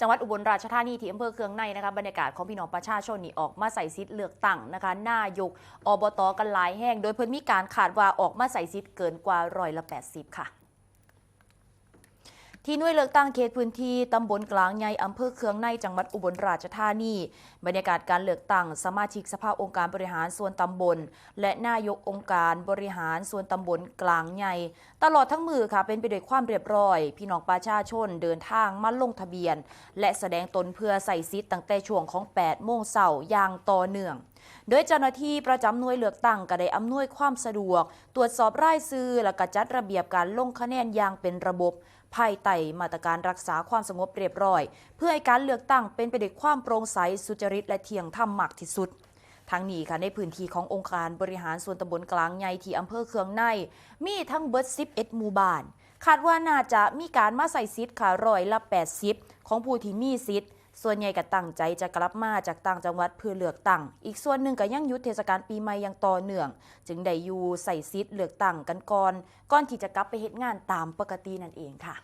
จังหวัดอุบลราชธานีที่อำเภอเคืองในนะคะบรรยากาศของพี่น้องประชาชนนี่ออกมาใส่สิทธิ์เลือกตั้งนะคะนายกอบต.กันหลายแห่งโดยเพิ่นมีการคาดว่าออกมาใส่สิทธิ์เกินกว่า80%ค่ะที่หน่วยเลือกตั้งเขตพื้นที่ตำบลกลางใหญ่อำเภอเคืองในจังหวัดอุบลราชธานีบรรยากาศการเลือกตั้งสมาชิกสภาองค์การบริหารส่วนตำบลและนายกองค์การบริหารส่วนตำบลกลางใหญ่ตลอดทั้งมือค่ะเป็นไปด้วยความเรียบร้อยพี่น้องประชาชนเดินทางมาลงทะเบียนและแสดงตนเพื่อใส่สิทธิ์ตั้งแต่ช่วงของ 8 โมงเช้าอย่างต่อเนื่องโดยเจ้าหน้าที่ประจำหน่วยเลือกตั้งก็ได้อำนวยความสะดวกตรวจสอบรายชื่อและก็จัดระเบียบการลงคะแนนอย่างเป็นระบบภายใต้มาตรการรักษาความสงบเรียบร้อยเพื่อให้การเลือกตั้งเป็นไปด้วยความโปร่งใสสุจริตและเที่ยงธรรมมากที่สุดทั้งนี้ค่ะในพื้นที่ขององค์การบริหารส่วนตำบลกลางใหญ่ที่อำเภอเคืองในมีทั้งเบิด11 หมู่บ้านคาดว่าน่าจะมีการมาใส่สิทธิ์ค่ะ80%ของผู้ที่มีสิทธิ์ส่วนใหญ่ก็ตั้งใจจะกลับมาจากต่างจังหวัดเพื่อเลือกตั้งอีกส่วนหนึ่งก็ยังหยุดเทศกาลปีใหม่อย่างต่อเนื่องจึงได้อยู่ใส่สิทธิ์เลือกตั้งกันก่อนที่จะกลับไปเฮ็ดงานตามปกตินั่นเองค่ะ